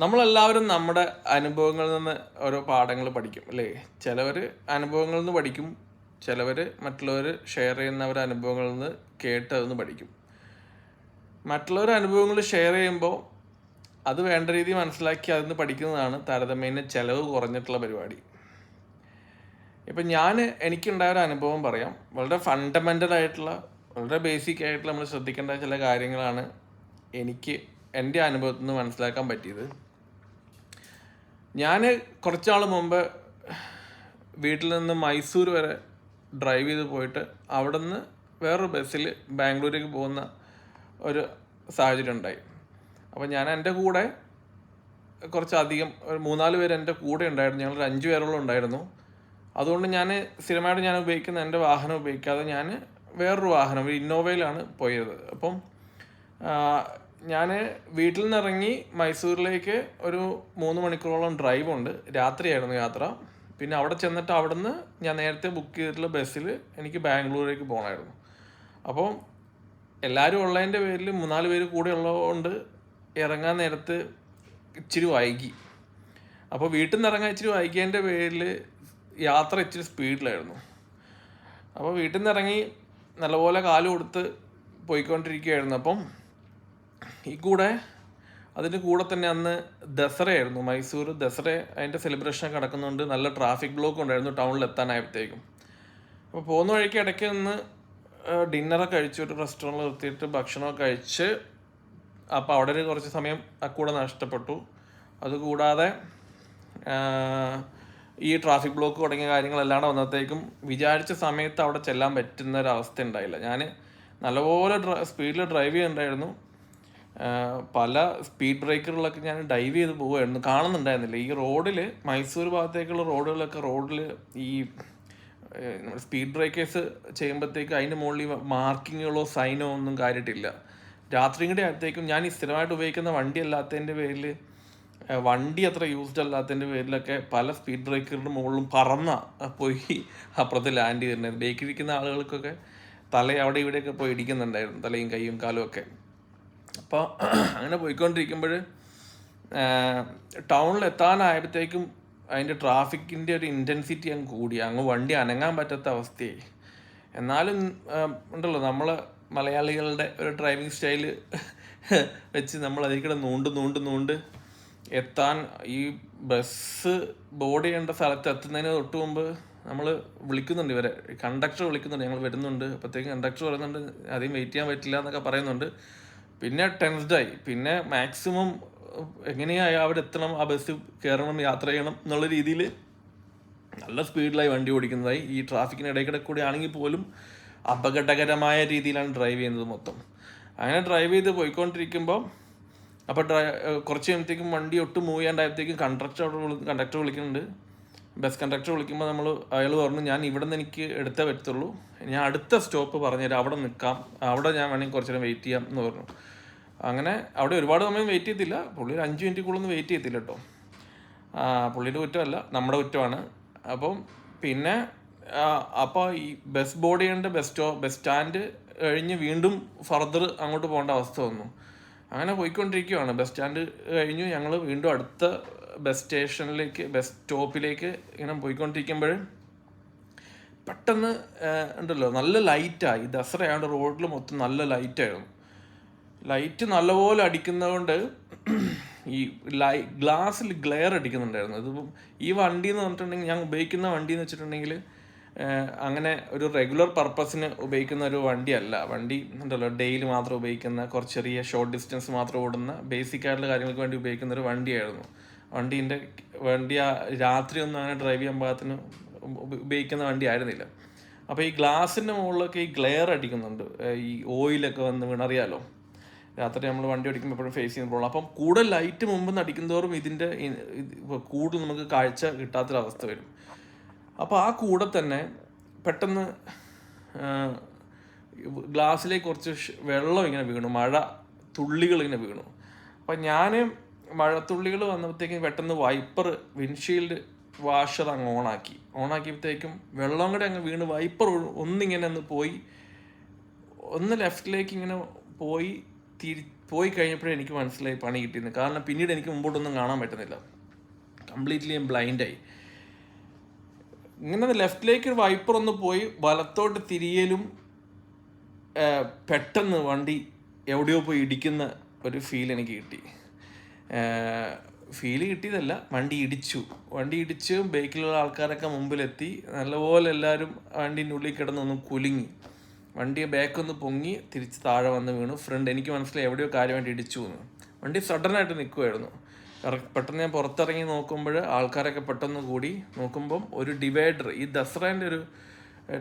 നമ്മളെല്ലാവരും നമ്മുടെ അനുഭവങ്ങളിൽ നിന്ന് ഓരോ പാഠങ്ങൾ പഠിക്കും അല്ലേ? ചിലവർ അനുഭവങ്ങളിൽ നിന്ന് പഠിക്കും, ചിലവർ മറ്റുള്ളവർ ഷെയർ ചെയ്യുന്നവർ അനുഭവങ്ങളിൽ നിന്ന് കേട്ട് അതൊന്ന് പഠിക്കും. മറ്റുള്ളവർ അനുഭവങ്ങൾ ഷെയർ ചെയ്യുമ്പോൾ അത് വേണ്ട രീതിയിൽ മനസ്സിലാക്കി അതിൽ നിന്ന് പഠിക്കുന്നതാണ് താരതമ്യേന ചിലവ് കുറഞ്ഞിട്ടുള്ള പരിപാടി. ഇപ്പം എനിക്കുണ്ടായ ഒരു അനുഭവം പറയാം. വളരെ ഫണ്ടമെൻ്റൽ ആയിട്ടുള്ള, വളരെ ബേസിക് ആയിട്ടുള്ള നമ്മൾ ശ്രദ്ധിക്കേണ്ട ചില കാര്യങ്ങളാണ് എനിക്ക് എൻ്റെ അനുഭവത്തിൽ നിന്ന് മനസ്സിലാക്കാൻ പറ്റിയത്. ഞാൻ കുറച്ചാൾ മുമ്പ് വീട്ടിൽ നിന്ന് മൈസൂർ വരെ ഡ്രൈവ് ചെയ്ത് പോയിട്ട് അവിടെ നിന്ന് വേറൊരു ബസ്സിൽ ബാംഗ്ലൂരേക്ക് പോകുന്ന ഒരു സാഹചര്യം ഉണ്ടായി. അപ്പോൾ ഞാൻ എൻ്റെ കൂടെ കുറച്ചധികം ഒരു 3-4 പേര് എൻ്റെ കൂടെ ഉണ്ടായിരുന്നു. ഞങ്ങളൊരു 5 പേരോളം ഉണ്ടായിരുന്നു. അതുകൊണ്ട് സ്ഥിരമായിട്ട് ഞാൻ ഉപയോഗിക്കുന്ന എൻ്റെ വാഹനം ഉപയോഗിക്കാതെ ഞാൻ വേറൊരു വാഹനം, ഒരു ഇന്നോവയിലാണ് പോയത്. അപ്പം ഞാൻ വീട്ടിൽ നിന്ന് ഇറങ്ങി മൈസൂരിലേക്ക് ഒരു 3 മണിക്കൂറോളം ഡ്രൈവ് ഉണ്ട്. രാത്രിയായിരുന്നു യാത്ര. പിന്നെ അവിടെ ചെന്നിട്ട് അവിടെ നിന്ന് ഞാൻ നേരത്തെ ബുക്ക് ചെയ്തിട്ടുള്ള ബസ്സിൽ എനിക്ക് ബാംഗ്ലൂരേക്ക് പോകണമായിരുന്നു. അപ്പോൾ എല്ലാവരും ഉള്ളതിൻ്റെ പേരിൽ 3-4 പേര് കൂടെ ഉള്ളതുകൊണ്ട് ഇറങ്ങാൻ നേരത്ത് ഇച്ചിരി വൈകി. അപ്പോൾ വീട്ടിൽ നിന്ന് ഇറങ്ങാൻ ഇച്ചിരി വൈകിയതിൻ്റെ പേരിൽ യാത്ര ഇച്ചിരി സ്പീഡിലായിരുന്നു. അപ്പോൾ വീട്ടിൽ നിന്ന് ഇറങ്ങി നല്ലപോലെ കാല് കൊടുത്ത് പോയിക്കൊണ്ടിരിക്കുകയായിരുന്നു. അപ്പം അതിൻ്റെ കൂടെ തന്നെ അന്ന് ദസറയായിരുന്നു, മൈസൂർ ദസറ. അതിൻ്റെ സെലിബ്രേഷനൊക്കെ നടക്കുന്നുണ്ട്. നല്ല ട്രാഫിക് ബ്ലോക്ക് ഉണ്ടായിരുന്നു ടൗണിൽ എത്താനായപ്പോഴത്തേക്കും. അപ്പോൾ പോകുന്ന വഴിക്ക് ഇടയ്ക്ക് നിന്ന് ഡിന്നറൊക്കെ കഴിച്ചു, ഒരു റെസ്റ്റോറൻറ്റിൽ നിർത്തിയിട്ട് ഭക്ഷണമൊക്കെ കഴിച്ച്. അപ്പോൾ അവിടെ ഒരു കുറച്ച് സമയം കൂടെ നഷ്ടപ്പെട്ടു. അതുകൂടാതെ ഈ ട്രാഫിക് ബ്ലോക്ക് തുടങ്ങിയ കാര്യങ്ങളെല്ലാം വന്നപ്പോഴത്തേക്കും വിചാരിച്ച സമയത്ത് അവിടെ ചെല്ലാൻ പറ്റുന്ന ഒരവസ്ഥ ഉണ്ടായില്ല. ഞാൻ നല്ലപോലെ സ്പീഡിൽ ഡ്രൈവ് ചെയ്യുന്നുണ്ടായിരുന്നു. പല സ്പീഡ് ബ്രേക്കറുകളൊക്കെ ഞാൻ ഡൈവ് ചെയ്ത് പോവുമായിരുന്നു, കാണുന്നുണ്ടായിരുന്നില്ല. ഈ റോഡിൽ, മൈസൂർ ഭാഗത്തേക്കുള്ള റോഡിൽ ഈ സ്പീഡ് ബ്രേക്കേഴ്സ് ചെയ്യുമ്പോഴത്തേക്ക് അതിൻ്റെ മുകളിൽ മാർക്കിങ്ങുകളോ സൈനോ ഒന്നും കാര്യമായിട്ടില്ല. രാത്രിയും കൂടെ ആയപ്പോഴത്തേക്കും ഞാൻ ഈ സ്ഥിരമായിട്ട് ഉപയോഗിക്കുന്ന വണ്ടി അല്ലാത്തതിൻ്റെ പേരിൽ, വണ്ടി അത്ര യൂസ്ഡ് അല്ലാത്തതിൻ്റെ പേരിലൊക്കെ പല സ്പീഡ് ബ്രേക്കറിൻ്റെ മുകളിലും പോയി അപ്പുറത്ത് ലാൻഡ് ചെയ്തിട്ടുണ്ടായിരുന്നു. ബേക്കിലിരിക്കുന്ന ആളുകൾക്കൊക്കെ അവിടെ ഇവിടെയൊക്കെ പോയി ഇടിക്കുന്നുണ്ടായിരുന്നു, തലയും കൈയും കാലും ഒക്കെ. അപ്പോൾ അങ്ങനെ പോയിക്കൊണ്ടിരിക്കുമ്പോൾ ടൗണിൽ എത്താനായപ്പോഴത്തേക്കും അതിൻ്റെ ട്രാഫിക്കിൻ്റെ ഒരു ഇൻറ്റൻസിറ്റി അങ്ങ് വണ്ടി അനങ്ങാൻ പറ്റാത്ത അവസ്ഥയായി. എന്നാലും ഉണ്ടല്ലോ, നമ്മൾ മലയാളികളുടെ ഒരു ഡ്രൈവിംഗ് സ്റ്റൈല് വെച്ച് നമ്മൾ അതിൽ കൂടെ നൂണ്ട് എത്താൻ, ഈ ബസ് ബോർഡ് ചെയ്യേണ്ട സ്ഥലത്ത് എത്തുന്നതിന് തൊട്ട് മുമ്പ് നമ്മൾ വിളിക്കുന്നുണ്ട്, ഇവരെ കണ്ടക്ടർ വിളിക്കുന്നുണ്ട്, ഞങ്ങൾ വരുന്നുണ്ട്. അപ്പോഴത്തേക്കും കണ്ടക്ടർ പറയുന്നുണ്ട് അധികം വെയിറ്റ് ചെയ്യാൻ പറ്റില്ല എന്നൊക്കെ പറയുന്നുണ്ട്. പിന്നെ ടെൻസ്ഡായി. പിന്നെ മാക്സിമം എങ്ങനെയായി അവിടെ എത്തണം, ആ ബസ് കയറണം, യാത്ര ചെയ്യണം എന്നുള്ള രീതിയിൽ നല്ല സ്പീഡിലായി വണ്ടി ഓടിക്കുന്നതായി. ഈ ട്രാഫിക്കിന് ഇടയ്ക്കിടെ കൂടി ആണെങ്കിൽ പോലും അപകടകരമായ രീതിയിലാണ് ഡ്രൈവ് ചെയ്യുന്നത് മൊത്തം. അങ്ങനെ ഡ്രൈവ് ചെയ്ത് പോയിക്കൊണ്ടിരിക്കുമ്പോൾ അപ്പോൾ കുറച്ച് കഴിയുമ്പോഴത്തേക്കും വണ്ടി ഒട്ടും മൂവ് ചെയ്യാണ്ടായപ്പോഴത്തേക്കും കണ്ടക്ടർ വിളിക്കുന്നുണ്ട്. ബസ് കണ്ടക്ടർ വിളിക്കുമ്പോൾ അയാൾ പറഞ്ഞു, ഞാൻ ഇവിടെ നിന്ന് എനിക്ക് എടുത്തേ പറ്റത്തുള്ളൂ, ഞാൻ അടുത്ത സ്റ്റോപ്പ് പറഞ്ഞുതരാം, അവിടെ നിൽക്കാം, അവിടെ ഞാൻ വേണമെങ്കിൽ കുറച്ച് നേരം വെയിറ്റ് ചെയ്യാം എന്ന് പറഞ്ഞു. അങ്ങനെ അവിടെ ഒരുപാട് സമയം വെയിറ്റ് ചെയ്തില്ല. പുള്ളി ഒരു 5 മിനിറ്റ് കൂടുതലൊന്നും വെയിറ്റ് ചെയ്തില്ല കേട്ടോ. പുള്ളിയുടെ കുറ്റമല്ല, നമ്മുടെ കുറ്റമാണ്. അപ്പം പിന്നെ അപ്പോൾ ഈ ബസ് ബോർഡ് ചെയ്യേണ്ട ബസ് സ്റ്റാൻഡ് കഴിഞ്ഞ് വീണ്ടും ഫർദർ അങ്ങോട്ട് പോകേണ്ട അവസ്ഥ വന്നു. അങ്ങനെ പോയിക്കൊണ്ടിരിക്കുകയാണ്. ബസ് സ്റ്റാൻഡ് കഴിഞ്ഞു ഞങ്ങൾ വീണ്ടും അടുത്ത ബസ് സ്റ്റോപ്പിലേക്ക് ഇങ്ങനെ പോയിക്കൊണ്ടിരിക്കുമ്പോൾ പെട്ടെന്ന് ഉണ്ടല്ലോ നല്ല ലൈറ്റായി. ദസറയാണ്ട് റോഡിൽ മൊത്തം നല്ല ലൈറ്റായിരുന്നു. ലൈറ്റ് നല്ലപോലെ അടിക്കുന്നതുകൊണ്ട് ഈ ഗ്ലാസ്സിൽ ഗ്ലെയർ അടിക്കുന്നുണ്ടായിരുന്നു. ഇതിപ്പം ഈ വണ്ടി എന്ന് പറഞ്ഞിട്ടുണ്ടെങ്കിൽ, ഞാൻ ഉപയോഗിക്കുന്ന വണ്ടി എന്ന് വെച്ചിട്ടുണ്ടെങ്കിൽ അങ്ങനെ ഒരു റെഗുലർ പർപ്പസിന് ഉപയോഗിക്കുന്ന ഒരു വണ്ടിയല്ല. വണ്ടി ഉണ്ടല്ലോ ഡെയിലി മാത്രം ഉപയോഗിക്കുന്ന, കുറച്ച് ചെറിയ ഷോർട്ട് ഡിസ്റ്റൻസ് മാത്രം ഓടുന്ന, ബേസിക് ആയിട്ടുള്ള കാര്യങ്ങൾക്ക് വേണ്ടി ഉപയോഗിക്കുന്ന ഒരു വണ്ടിയായിരുന്നു. വണ്ടി രാത്രി ഒന്നും അങ്ങനെ ഡ്രൈവ് ചെയ്യാൻ പാകത്തിന് ഉപയോഗിക്കുന്ന വണ്ടി ആയിരുന്നില്ല. അപ്പോൾ ഈ ഗ്ലാസിൻ്റെ മുകളിലൊക്കെ ഈ ഗ്ലെയർ അടിക്കുന്നുണ്ട്, ഈ ഓയിലൊക്കെ വന്ന് വീണറിയാലോ. രാത്രി നമ്മൾ വണ്ടി ഓടിക്കുമ്പോൾ എപ്പോഴും ഫേസ് ചെയ്യുന്ന പ്രോബ്ലം. അപ്പം കൂടുതൽ ലൈറ്റ് മുമ്പ് നടിക്കുന്നതോറും ഇതിൻ്റെ കൂടുതൽ നമുക്ക് കാഴ്ച കിട്ടാത്തൊരവസ്ഥ വരും. അപ്പോൾ ആ കൂടെ തന്നെ പെട്ടെന്ന് ഗ്ലാസ്സിലേക്ക് കുറച്ച് വെള്ളം ഇങ്ങനെ വീണു, മഴ തുള്ളികൾ ഇങ്ങനെ വീണു. അപ്പം മഴത്തുള്ളികൾ വന്നപ്പോഴത്തേക്കും പെട്ടെന്ന് വിൻഷീൽഡ് വാഷർ അങ്ങ് ഓണാക്കിയപ്പോഴത്തേക്കും വെള്ളം കൂടെ അങ്ങ് വീണ് വൈപ്പർ ഒന്നിങ്ങനെ ഒന്ന് ലെഫ്റ്റിലേക്ക് ഇങ്ങനെ പോയി പോയി കഴിഞ്ഞപ്പോഴേ എനിക്ക് മനസ്സിലായി പണി കിട്ടിയെന്ന്. കാരണം പിന്നീട് എനിക്ക് മുമ്പോട്ടൊന്നും കാണാൻ പറ്റുന്നില്ല, കംപ്ലീറ്റ്ലി ഞാൻ ബ്ലൈൻഡായി. ഇങ്ങനെ ലെഫ്റ്റിലേക്ക് വൈപ്പർ ഒന്ന് പോയി വലത്തോട്ട് തിരിയലും പെട്ടെന്ന് വണ്ടി എവിടെയോ പോയി ഇടിക്കുന്ന ഒരു ഫീൽ എനിക്ക് കിട്ടി. ഫീൽ കിട്ടിയതല്ല, വണ്ടി ഇടിച്ച് ബൈക്കിലുള്ള ആൾക്കാരൊക്കെ മുമ്പിലെത്തി. നല്ലപോലെ എല്ലാവരും വണ്ടീൻ്റെ ഉള്ളിൽ കിടന്നൊന്ന് കുലുങ്ങി. വണ്ടിയെ ബാക്കൊന്ന് പൊങ്ങി തിരിച്ച് താഴെ വന്ന് വീണു. ഫ്രണ്ട് എനിക്ക് മനസ്സിലായി എവിടെയോ കാര്യമായിട്ട് ഇടിച്ചു എന്ന്. വണ്ടി സഡനായിട്ട് നിൽക്കുമായിരുന്നു. പെട്ടെന്ന് ഞാൻ പുറത്തിറങ്ങി നോക്കുമ്പോൾ ആൾക്കാരൊക്കെ പെട്ടെന്ന് കൂടി നോക്കുമ്പം ഒരു ഡിവൈഡർ, ഈ ദസറേൻ്റെ ഒരു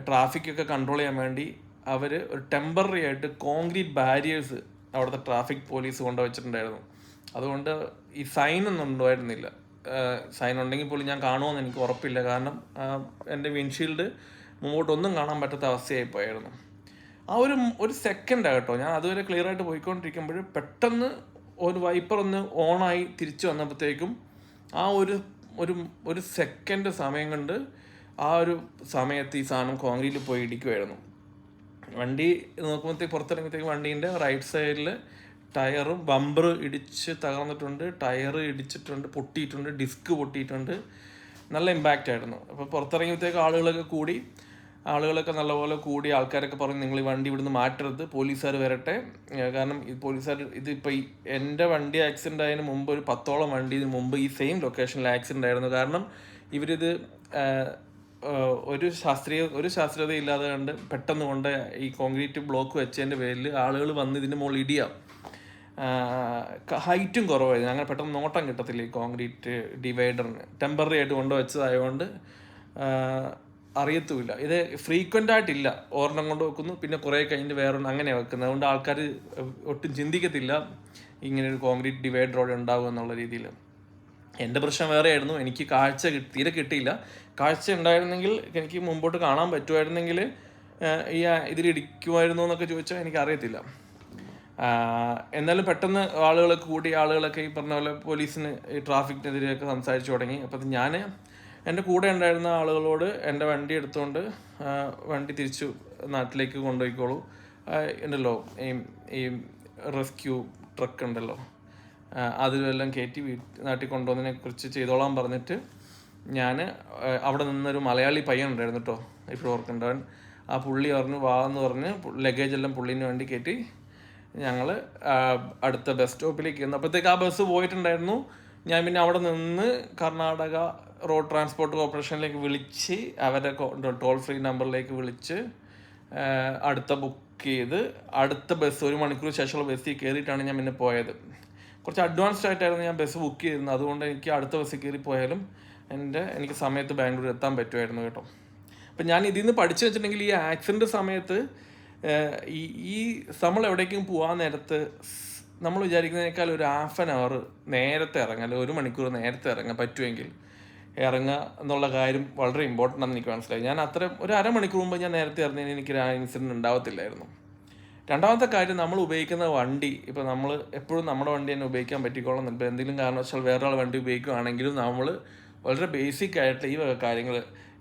ട്രാഫിക്കൊക്കെ കൺട്രോൾ ചെയ്യാൻ വേണ്ടി അവർ ഒരു ടെമ്പററി ആയിട്ട് കോൺക്രീറ്റ് ബാരിയേഴ്സ് അവിടുത്തെ ട്രാഫിക് പോലീസ് കൊണ്ടുവച്ചിട്ടുണ്ടായിരുന്നു. അതുകൊണ്ട് ഈ സൈനൊന്നും ഉണ്ടായിരുന്നില്ല. സൈൻ ഉണ്ടെങ്കിൽ പോലും ഞാൻ കാണുമെന്ന് എനിക്ക് ഉറപ്പില്ല. കാരണം എൻ്റെ വിൻഷീൽഡ് മുമ്പോട്ടൊന്നും കാണാൻ പറ്റാത്ത അവസ്ഥയായിപ്പോയായിരുന്നു. ആ ഒരു സെക്കൻഡാണ് കേട്ടോ. ഞാൻ അതുവരെ ക്ലിയർ ആയിട്ട് പോയിക്കൊണ്ടിരിക്കുമ്പോൾ പെട്ടെന്ന് ഒരു വൈപ്പർ ഒന്ന് ഓണായി തിരിച്ചു വന്നപ്പോഴത്തേക്കും ആ ഒരു സെക്കൻഡ് സമയം കൊണ്ട് ആ ഒരു സമയത്ത് ഈ സാധനം കോൺക്രീറ്റിൽ പോയി ഇടിക്കുമായിരുന്നു. വണ്ടി നോക്കുമ്പോഴത്തേക്ക് പുറത്തിറങ്ങിയത്തേക്ക് വണ്ടീൻ്റെ റൈറ്റ് സൈഡിൽ ടയറും ബമ്പർ ഇടിച്ച് തകർന്നിട്ടുണ്ട്, ടയർ ഇടിച്ചിട്ടുണ്ട്, പൊട്ടിയിട്ടുണ്ട്, ഡിസ്ക് പൊട്ടിയിട്ടുണ്ട്. നല്ല ഇമ്പാക്റ്റ് ആയിരുന്നു. അപ്പോൾ പുറത്തിറങ്ങിയപ്പോഴത്തേക്ക് ആളുകളൊക്കെ നല്ലപോലെ കൂടി. ആൾക്കാരൊക്കെ പറഞ്ഞു നിങ്ങൾ ഈ വണ്ടി ഇവിടുന്ന് മാറ്റരുത്, പോലീസുകാർ വരട്ടെ. കാരണം ഈ പോലീസുകാർ ഇതിപ്പോൾ എൻ്റെ വണ്ടി ആക്സിഡൻ്റ് ആയതിന് മുമ്പ് ഒരു 10ഓളം വണ്ടി ഇതിന് മുമ്പ് ഈ സെയിം ലൊക്കേഷനിൽ ആക്സിഡൻ്റ് ആയിരുന്നു. കാരണം ഇവരിത് ഒരു ശാസ്ത്രീയത ഇല്ലാതെ കണ്ട് പെട്ടെന്ന് കൊണ്ട് ഈ കോൺക്രീറ്റ് ബ്ലോക്ക് വെച്ചതിൻ്റെ പേരിൽ ആളുകൾ വന്ന് ഇതിൻ്റെ മുകളിൽ ഇടിയാം. ഹൈറ്റും കുറവായിരുന്നു, അങ്ങനെ പെട്ടെന്ന് നോട്ടം കിട്ടത്തില്ല ഈ കോൺക്രീറ്റ് ഡിവൈഡറിന്. ടെമ്പററി ആയിട്ട് കൊണ്ടുവച്ചതായതുകൊണ്ട് അറിയത്തുമില്ല. ഇത് ഫ്രീക്വൻ്റ് ആയിട്ടില്ല, ഒരെണ്ണം കൊണ്ട് വെക്കുന്നു പിന്നെ കുറേ കഴിഞ്ഞിട്ട് വേറൊന്നും അങ്ങനെ വെക്കുന്നത്. അതുകൊണ്ട് ആൾക്കാർ ഒട്ടും ചിന്തിക്കത്തില്ല ഇങ്ങനെ ഒരു കോൺക്രീറ്റ് ഡിവൈഡർ അവിടെ ഉണ്ടാകും എന്നുള്ള രീതിയിൽ. എൻ്റെ പ്രശ്നം വേറെ ആയിരുന്നു, എനിക്ക് കാഴ്ച തീരെ കിട്ടിയില്ല. കാഴ്ച ഉണ്ടായിരുന്നെങ്കിൽ എനിക്ക് മുമ്പോട്ട് കാണാൻ പറ്റുമായിരുന്നെങ്കിൽ ഇതിലിടിക്കുമായിരുന്നു എന്നൊക്കെ ചോദിച്ചാൽ എനിക്കറിയത്തില്ല. എന്നാലും പെട്ടെന്ന് ആളുകളൊക്കെ ഈ പറഞ്ഞ പോലെ പോലീസിന് ഈ ട്രാഫിക്കിനെതിരെയൊക്കെ സംസാരിച്ചു തുടങ്ങി. അപ്പം ഞാൻ എൻ്റെ കൂടെ ഉണ്ടായിരുന്ന ആളുകളോട് എൻ്റെ വണ്ടി എടുത്തുകൊണ്ട് വണ്ടി തിരിച്ചു നാട്ടിലേക്ക് കൊണ്ടുപോയിക്കോളൂ, ഉണ്ടല്ലോ ഈ റെസ്ക്യൂ ട്രക്ക് ഉണ്ടല്ലോ, അതിലെല്ലാം കയറ്റി നാട്ടിൽ കൊണ്ടുവന്നതിനെ കുറിച്ച് ചെയ്തോളാൻ പറഞ്ഞിട്ട് ഞാൻ അവിടെ നിന്നൊരു മലയാളി പയ്യൻ ഉണ്ടായിരുന്നു കേട്ടോ, ഇപ്പോൾ ഓർക്കുന്നുണ്ടവൻ. ആ പുള്ളി പറഞ്ഞു വാന്ന് പറഞ്ഞ് ലഗേജ് എല്ലാം പുള്ളീന് വേണ്ടി കയറ്റി ഞങ്ങൾ അടുത്ത ബസ് സ്റ്റോപ്പിലേക്ക് ചെന്നു. അപ്പോഴത്തേക്ക് ആ ബസ് പോയിട്ടുണ്ടായിരുന്നു. ഞാൻ പിന്നെ അവിടെ നിന്ന് കർണാടക റോഡ് ട്രാൻസ്പോർട്ട് കോർപ്പറേഷനിലേക്ക് വിളിച്ച് അവരുടെ ടോൾ ഫ്രീ നമ്പറിലേക്ക് വിളിച്ച് അടുത്ത ബുക്ക് ചെയ്ത് അടുത്ത ബസ് 1 മണിക്കൂർ ശേഷമുള്ള ബസ്സിൽ കയറിയിട്ടാണ് ഞാൻ പിന്നെ പോയത്. കുറച്ച് അഡ്വാൻസ്ഡ് ആയിട്ടായിരുന്നു ഞാൻ ബസ് ബുക്ക് ചെയ്തിരുന്നത്. അതുകൊണ്ട് എനിക്ക് അടുത്ത ബസ്സിൽ കയറി പോയാലും എനിക്ക് സമയത്ത് ബാംഗ്ലൂർ എത്താൻ പറ്റുമായിരുന്നു കേട്ടോ. അപ്പം ഞാൻ ഇതിൽ നിന്ന് പഠിച്ചു വെച്ചിട്ടുണ്ടെങ്കിൽ ഈ ആക്സിഡൻറ്റ് സമയത്ത് ഈ നമ്മൾ എവിടേക്കും പോകാൻ നേരത്ത് നമ്മൾ വിചാരിക്കുന്നതിനേക്കാൾ ഒരു 1/2 hour നേരത്തെ ഇറങ്ങുക, അല്ലെങ്കിൽ 1 മണിക്കൂർ നേരത്തെ ഇറങ്ങാൻ പറ്റുമെങ്കിൽ ഇറങ്ങുക എന്നുള്ള കാര്യം വളരെ ഇമ്പോർട്ടൻ്റ് ആണെന്ന് എനിക്ക് മനസ്സിലായി. ഞാൻ ഒരു 1/2 മണിക്കൂർ മുമ്പ് ഞാൻ നേരത്തെ ഇറങ്ങിയതിന് എനിക്കൊരു ഇൻസിഡൻറ്റ് ഉണ്ടാവത്തില്ലായിരുന്നു. രണ്ടാമത്തെ കാര്യം, നമ്മൾ ഉപയോഗിക്കുന്ന വണ്ടി, ഇപ്പോൾ നമ്മൾ എപ്പോഴും നമ്മുടെ വണ്ടി തന്നെ ഉപയോഗിക്കാൻ പറ്റിക്കോളും. ഇപ്പോൾ എന്തെങ്കിലും കാരണവശാൽ വേറൊരാൾ വണ്ടി ഉപയോഗിക്കുകയാണെങ്കിലും നമ്മൾ വളരെ ബേസിക് ആയിട്ടുള്ള ഈ വക കാര്യങ്ങൾ,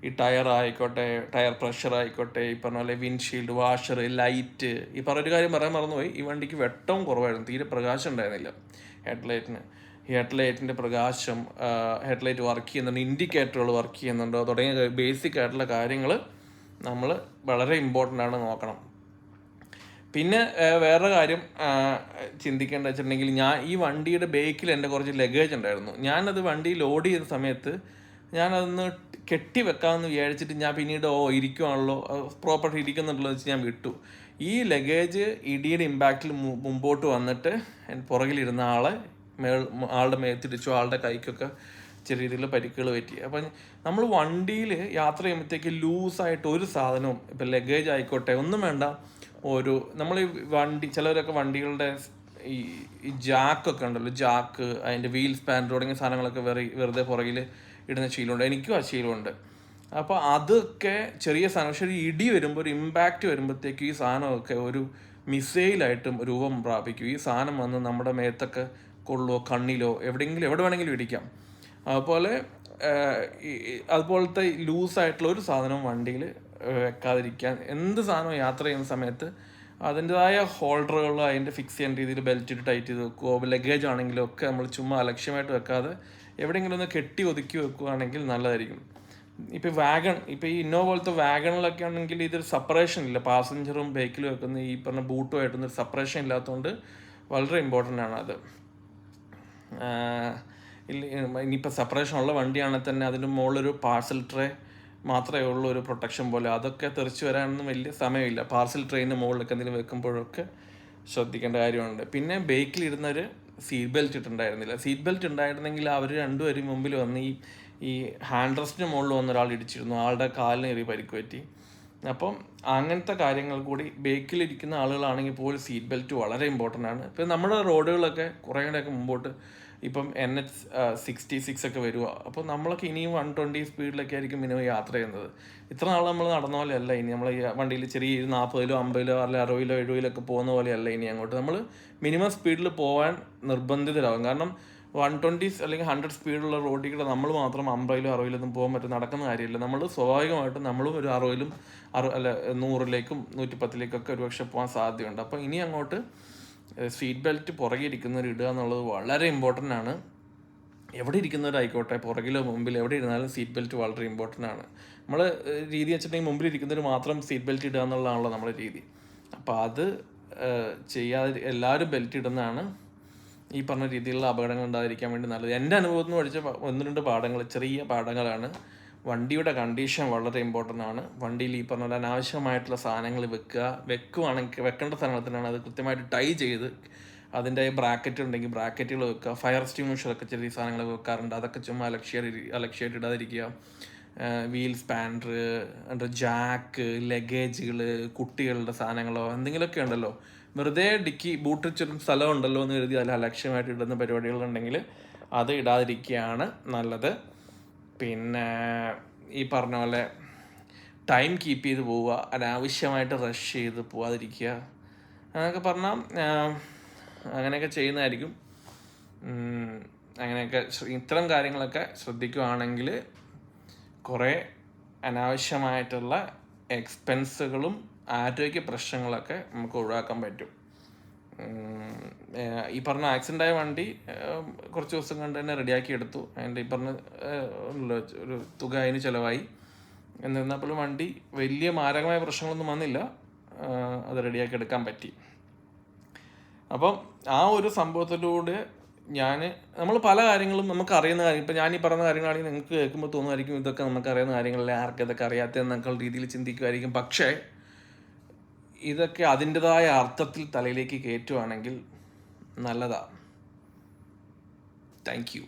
ഈ ടയർ ആയിക്കോട്ടെ, ടയർ പ്രഷർ ആയിക്കോട്ടെ, ഈ പറഞ്ഞ പോലെ വിൻഷീൽഡ്, വാഷർ, ലൈറ്റ്. ഈ പറഞ്ഞൊരു കാര്യം പറയാൻ മറന്നുപോയി, ഈ വണ്ടിക്ക് വെട്ടവും കുറവായിരുന്നു, തീരെ പ്രകാശം ഉണ്ടായിരുന്നില്ല ഹെഡ്ലൈറ്റിൻ്റെ പ്രകാശം, ഹെഡ്ലൈറ്റ് വർക്ക് ചെയ്യുന്നുണ്ട്, ഇൻഡിക്കേറ്ററുകൾ വർക്ക് ചെയ്യുന്നുണ്ടോ തുടങ്ങിയ ബേസിക് ആയിട്ടുള്ള കാര്യങ്ങൾ നമ്മൾ വളരെ ഇമ്പോർട്ടൻ്റ് ആണ് നോക്കണം. പിന്നെ വേറൊരു കാര്യം ചിന്തിക്കേണ്ട വെച്ചിട്ടുണ്ടെങ്കിൽ, ഈ വണ്ടിയുടെ ബേക്കിൽ എൻ്റെ കുറച്ച് ലഗേജ് ഉണ്ടായിരുന്നു. ഞാനത് വണ്ടി ലോഡ് ചെയ്ത സമയത്ത് ഞാനതൊന്ന് കെട്ടി വെക്കാമെന്ന് വിചാരിച്ചിട്ട് ഞാൻ പിന്നീട് ഇരിക്കുവാണല്ലോ, പ്രോപ്പർട്ടി ഇരിക്കുന്നുണ്ടല്ലോ വെച്ച് ഞാൻ വിട്ടു. ഈ ലഗേജ് ഇടിയുടെ ഇമ്പാക്റ്റിൽ മുമ്പോട്ട് വന്നിട്ട് പുറകിലിരുന്ന ആളുടെ മേത്തിടിച്ചു, ആളുടെ കൈക്കൊക്കെ ചെറിയ രീതിയിൽ പരിക്കുകൾ പറ്റി. അപ്പം നമ്മൾ വണ്ടിയിൽ യാത്ര ചെയ്യുമ്പോഴത്തേക്ക് ലൂസായിട്ട് ഒരു സാധനവും, ഇപ്പം ലഗേജ് ആയിക്കോട്ടെ, ഒന്നും വേണ്ട, നമ്മൾ ഈ ചിലവരൊക്കെ വണ്ടികളുടെ ഈ ജാക്കൊക്കെ ഉണ്ടല്ലോ, അതിൻ്റെ വീൽ സ്പാൻ തുടങ്ങിയ സാധനങ്ങളൊക്കെ വെറുതെ പുറകിൽ ഇടുന്ന ശീലമുണ്ട്. എനിക്കും ആ ശീലമുണ്ട്. അപ്പോൾ അതൊക്കെ ചെറിയ സാധനം, പക്ഷേ ഒരു ഇടി വരുമ്പോൾ, ഒരു ഇമ്പാക്റ്റ് വരുമ്പോഴത്തേക്കും ഈ സാധനമൊക്കെ ഒരു മിസൈലായിട്ടും രൂപം പ്രാപിക്കും. ഈ സാധനം വന്ന് നമ്മുടെ മേത്തൊക്കെ കൊള്ളുമോ, കണ്ണിലോ, എവിടെ വേണമെങ്കിലും ഇടിക്കാം. അതുപോലത്തെ ലൂസായിട്ടുള്ള ഒരു സാധനവും വണ്ടിയിൽ വെക്കാതിരിക്കാൻ. എന്ത് സാധനവും യാത്ര ചെയ്യുന്ന സമയത്ത് അതിൻ്റെതായ ഹോൾഡറുകൾ അതിൻ്റെ ഫിക്സ് ചെയ്യുന്ന രീതിയിൽ ബെൽറ്റ് ഇട്ട് ടൈറ്റ് ചെയ്ത് വെക്കുകയോ ലഗേജ് ആണെങ്കിലും ഒക്കെ നമ്മൾ ചുമ്മാ അലക്ഷ്യമായിട്ട് വെക്കാതെ എവിടെയെങ്കിലും ഒന്ന് കെട്ടി ഒതുക്കി വെക്കുകയാണെങ്കിൽ നല്ലതായിരിക്കും. ഇപ്പോൾ ഇപ്പോൾ ഈ ഇന്നോവ പോലത്തെ വാഗണിലൊക്കെ ആണെങ്കിൽ ഇതൊരു സെപ്പറേഷൻ ഇല്ല, പാസഞ്ചറും വെഹിക്കിളും വെക്കുന്ന ഈ പറഞ്ഞ ബൂട്ടുമായിട്ടൊന്നും സെപ്പറേഷൻ ഇല്ലാത്തതുകൊണ്ട് വളരെ ഇമ്പോർട്ടൻ്റ് ആണ് അത്. ഇനിയിപ്പോൾ സെപ്പറേഷൻ ഉള്ള വണ്ടിയാണെങ്കിൽ തന്നെ അതിന് മുകളിലൊരു പാർസൽ ട്രേ മാത്രമേ ഉള്ളൂ ഒരു പ്രൊട്ടക്ഷൻ പോലെ. അതൊക്കെ തെറിച്ച് വരാനൊന്നും വലിയ സമയമില്ല. പാർസൽ ട്രെയിനിന് മുകളിലൊക്കെ എന്തെങ്കിലും വെക്കുമ്പോഴൊക്കെ ശ്രദ്ധിക്കേണ്ട കാര്യമുണ്ട്. പിന്നെ ബൈക്കിലിരുന്നൊരു സീറ്റ് ബെൽറ്റ് ഇട്ടുണ്ടായിരുന്നില്ല. സീറ്റ് ബെൽറ്റ് ഉണ്ടായിരുന്നെങ്കിൽ അവർ രണ്ടുപേരും മുമ്പിൽ വന്ന് ഈ ഹാൻഡ് റെസ്റ്റിന് മുകളിൽ വന്ന ഒരാൾ ഇടിച്ചിരുന്നു, ആളുടെ കാലിന് ചെറിയ പരിക്ക് പറ്റി. അപ്പം അങ്ങനത്തെ കാര്യങ്ങൾ കൂടി ബൈക്കിലിരിക്കുന്ന ആളുകളാണെങ്കിൽ പോലും സീറ്റ് ബെൽറ്റ് വളരെ ഇമ്പോർട്ടൻ്റ് ആണ്. ഇപ്പം നമ്മുടെ റോഡുകളൊക്കെ കുറേ കൂടെയൊക്കെ മുമ്പോട്ട് ഇപ്പം NH-66 ഒക്കെ വരിക. അപ്പോൾ നമ്മളൊക്കെ ഇനിയും 120 സ്പീഡിലൊക്കെ ആയിരിക്കും മിനിമം യാത്ര ചെയ്യുന്നത്. ഇത്ര നാൾ നമ്മൾ നടന്ന പോലെയല്ല ഇനി നമ്മൾ ഈ വണ്ടിയിൽ ചെറിയ 40-ലോ 50-ലോ അല്ലെങ്കിൽ 60-ലോ 70-ലൊക്കെ പോകുന്ന പോലെയല്ല ഇനി അങ്ങോട്ട്. നമ്മൾ മിനിമം സ്പീഡിൽ പോകാൻ നിർബന്ധിതരാകും. കാരണം 120 അല്ലെങ്കിൽ 100 സ്പീഡുള്ള റോഡിൽ കൂടെ നമ്മൾ മാത്രം 50-ലോ 60-ലൊന്നും പോകാൻ പറ്റും, നടക്കുന്ന കാര്യമില്ല. നമ്മൾ സ്വാഭാവികമായിട്ടും നമ്മളും ഒരു 60-ലും 100-ലേക്കും 110-ലേക്കൊക്കെ ഒരുപക്ഷെ പോകാൻ സാധ്യതയുണ്ട്. അപ്പോൾ ഇനി അങ്ങോട്ട് സീറ്റ് ബെൽറ്റ് പുറകെ ഇരിക്കുന്നവർ ഇടുക എന്നുള്ളത് വളരെ ഇമ്പോർട്ടൻ്റ് ആണ്. എവിടെ ഇരിക്കുന്നവരായിക്കോട്ടെ, പുറകിലോ മുമ്പിൽ എവിടെ ഇരുന്നാലും സീറ്റ് ബെൽറ്റ് വളരെ ഇമ്പോർട്ടൻ്റ് ആണ്. നമ്മൾ രീതി വെച്ചിട്ടുണ്ടെങ്കിൽ മുമ്പിൽ ഇരിക്കുന്നവർ മാത്രം സീറ്റ് ബെൽറ്റ് ഇടുക എന്നുള്ളതാണല്ലോ നമ്മുടെ രീതി. അപ്പോൾ അത് ചെയ്യാതെ എല്ലാവരും ബെൽറ്റ് ഇടുന്നതാണ് ഈ പറഞ്ഞ രീതിയിലുള്ള അപകടങ്ങൾ ഉണ്ടായിരിക്കാൻ വേണ്ടി നല്ലത്. എൻ്റെ അനുഭവത്തിൽ നിന്ന് പഠിച്ച 1-2 പാഠങ്ങൾ, ചെറിയ പാഠങ്ങളാണ്. വണ്ടിയുടെ കണ്ടീഷൻ വളരെ ഇമ്പോർട്ടൻ്റ് ആണ്. വണ്ടിയിൽ ഈ പറഞ്ഞ അനാവശ്യമായിട്ടുള്ള സാധനങ്ങൾ വെക്കുകയാണെങ്കിൽ വെക്കേണ്ട സാധനത്തിനാണ് അത് കൃത്യമായിട്ട് ടൈ ചെയ്ത് അതിൻ്റെ ബ്രാക്കറ്റ് ഉണ്ടെങ്കിൽ ബ്രാക്കറ്റുകൾ വെക്കുക. ഫയർ എക്സ്റ്റിങ്വിഷറൊക്കെ ചെറിയ സാധനങ്ങൾ വെക്കാറുണ്ട്, അതൊക്കെ ചുമ്മാ അലക്ഷ്യമായിട്ട് ഇടാതിരിക്കുക. വീൽ സ്പാൻഡർ, ജാക്ക്, ലഗേജുകൾ, കുട്ടികളുടെ സാധനങ്ങളോ എന്തെങ്കിലുമൊക്കെ ഉണ്ടല്ലോ, വെറുതെ ഡിക്കി ബൂട്ടിച്ചൊരു സ്ഥലം ഉണ്ടല്ലോ എന്ന് കരുതി അതിൽ അലക്ഷ്യമായിട്ട് ഇടുന്ന പരിപാടികളുണ്ടെങ്കിൽ അത് ഇടാതിരിക്കുകയാണ് നല്ലത്. പിന്നെ ഈ പറഞ്ഞ പോലെ ടൈം കീപ്പ് ചെയ്ത് പോവുക, അനാവശ്യമായിട്ട് റഷ് ചെയ്ത് പോവാതിരിക്കുക, അങ്ങനെയൊക്കെ പറഞ്ഞാൽ അങ്ങനെയൊക്കെ ചെയ്യുന്നതായിരിക്കും. അങ്ങനെയൊക്കെ ഇത്തരം കാര്യങ്ങളൊക്കെ ശ്രദ്ധിക്കുകയാണെങ്കിൽ കുറേ അനാവശ്യമായിട്ടുള്ള എക്സ്പെൻസുകളും ആരോഗ്യ പ്രശ്നങ്ങളൊക്കെ നമുക്ക് ഒഴിവാക്കാൻ പറ്റും. ഈ പറഞ്ഞ ആക്സിഡൻ്റായ വണ്ടി കുറച്ച് ദിവസം കൊണ്ട് തന്നെ റെഡിയാക്കി എടുത്തു. അതിൻ്റെ ഈ പറഞ്ഞ ഒരു തുക അതിന് ചിലവായി. എന്നിരുന്നാൽ പോലും വണ്ടി വലിയ മാരകമായ പ്രശ്നങ്ങളൊന്നും വന്നില്ല, അത് റെഡിയാക്കി എടുക്കാൻ പറ്റി. അപ്പം ആ ഒരു സംഭവത്തിലൂടെ നമ്മൾ പല കാര്യങ്ങളും നമുക്ക് അറിയുന്ന കാര്യം, ഇപ്പം ഞാൻ ഈ പറയുന്ന കാര്യങ്ങളാണെങ്കിൽ നിങ്ങൾക്ക് കേൾക്കുമ്പോൾ തോന്നുമായിരിക്കും ഇതൊക്കെ നമുക്ക് അറിയുന്ന കാര്യങ്ങളല്ലേ, ആർക്കും ഇതൊക്കെ അറിയാത്തതെന്നൊക്കെ രീതിയിൽ ചിന്തിക്കുമായിരിക്കും. പക്ഷേ ഇതൊക്കെ അതിൻ്റെതായ അർത്ഥത്തിൽ തലയിലേക്ക് കയറ്റുവാണെങ്കിൽ നല്ലതാണ്. Thank you.